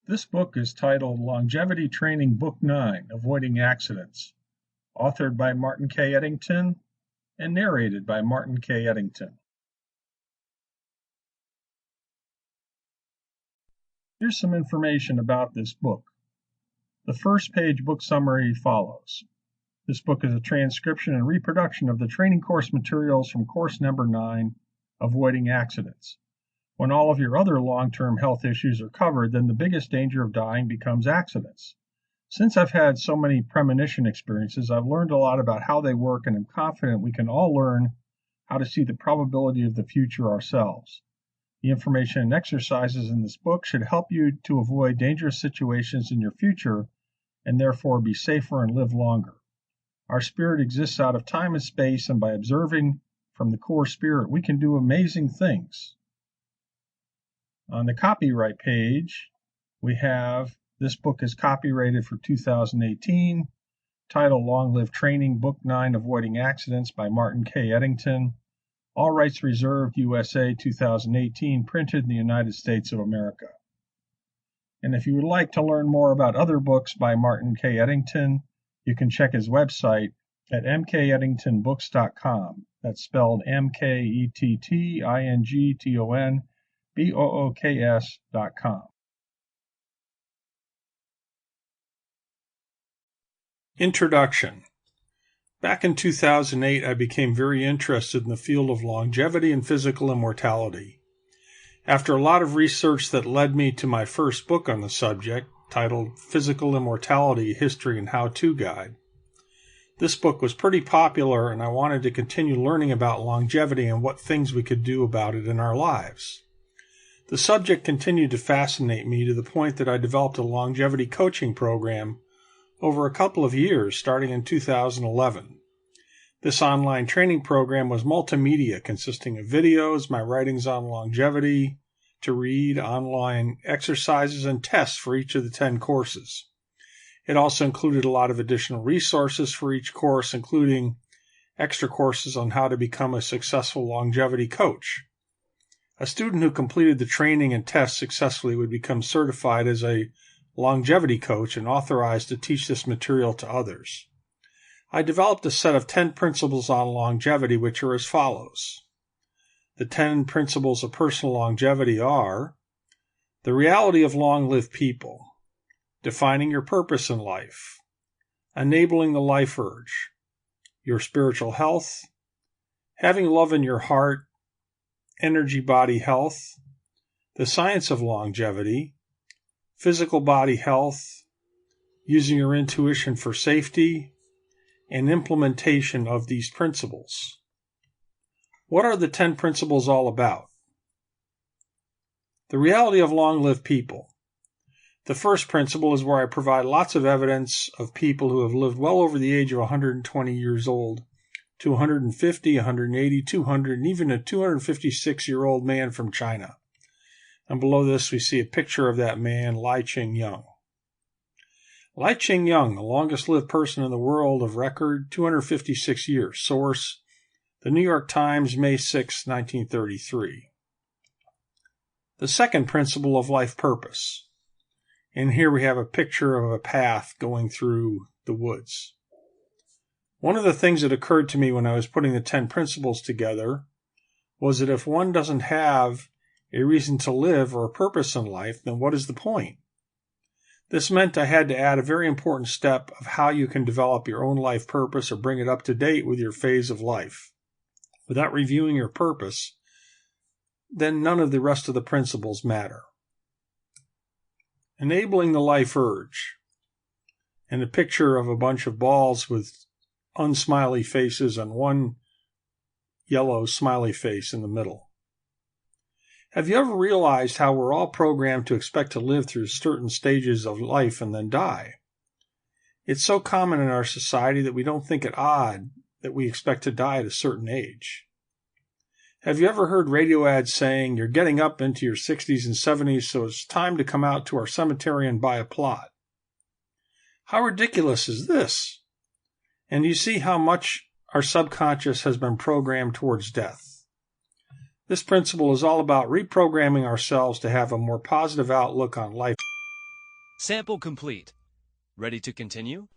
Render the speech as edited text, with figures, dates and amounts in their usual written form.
This book is titled Longevity Training Book-9, Avoiding Accidents, authored by Martin K. Ettington and narrated by Martin K. Ettington. Here's some information about this book. The first page book summary follows. This book is a transcription and reproduction of the training course materials from course number 9, Avoiding Accidents. When all of your other long-term health issues are covered, then the biggest danger of dying becomes accidents. Since I've had so many premonition experiences, I've learned a lot about how they work, and I'm confident we can all learn how to see the probability of the future ourselves. The information and exercises in this book should help you to avoid dangerous situations in your future and therefore be safer and live longer. Our spirit exists out of time and space, and by observing from the core spirit, we can do amazing things. On the copyright page, we have this book is copyrighted for 2018, titled Long Live Training Book-9, Avoiding Accidents by Martin K. Ettington. All rights reserved, USA 2018, printed in the United States of America. And if you would like to learn more about other books by Martin K. Ettington, you can check his website at mkettingtonbooks.com. That's spelled mkettingtonbooks.com. Introduction. Back in 2008, I became very interested in the field of longevity and physical immortality. After a lot of research that led me to my first book on the subject, titled Physical Immortality, History and How-To Guide. This book was pretty popular, and I wanted to continue learning about longevity and what things we could do about it in our lives. The subject continued to fascinate me to the point that I developed a longevity coaching program over a couple of years, starting in 2011. This online training program was multimedia, consisting of videos, my writings on longevity, to read, online exercises, and tests for each of the 10 courses. It also included a lot of additional resources for each course, including extra courses on how to become a successful longevity coach. A student who completed the training and tests successfully would become certified as a longevity coach and authorized to teach this material to others. I developed a set of 10 principles on longevity, which are as follows. The 10 principles of personal longevity are the reality of long-lived people, defining your purpose in life, enabling the life urge, your spiritual health, having love in your heart, energy body health, the science of longevity, physical body health, using your intuition for safety, and implementation of these principles. What are the 10 principles all about? The reality of long-lived people. The first principle is where I provide lots of evidence of people who have lived well over the age of 120 years old to 150, 180, 200, and even a 256-year-old man from China. And below this, we see a picture of that man, Lai Ching-Yang. Lai Ching-Yang, the longest-lived person in the world of record, 256 years. Source, The New York Times, May 6, 1933. The second principle of life purpose. And here we have a picture of a path going through the woods. One of the things that occurred to me when I was putting the 10 principles together was that if one doesn't have a reason to live or a purpose in life, then what is the point? This meant I had to add a very important step of how you can develop your own life purpose or bring it up to date with your phase of life. Without reviewing your purpose, then none of the rest of the principles matter. Enabling the life urge, and a picture of a bunch of balls with unsmiley faces and one yellow smiley face in the middle. Have you ever realized how we're all programmed to expect to live through certain stages of life and then die? It's so common in our society that we don't think it odd that we expect to die at a certain age. Have you ever heard radio ads saying you're getting up into your 60s and 70s, so it's time to come out to our cemetery and buy a plot? How ridiculous is this? And you see how much our subconscious has been programmed towards death. This principle is all about reprogramming ourselves to have a more positive outlook on life. Sample complete. Ready to continue?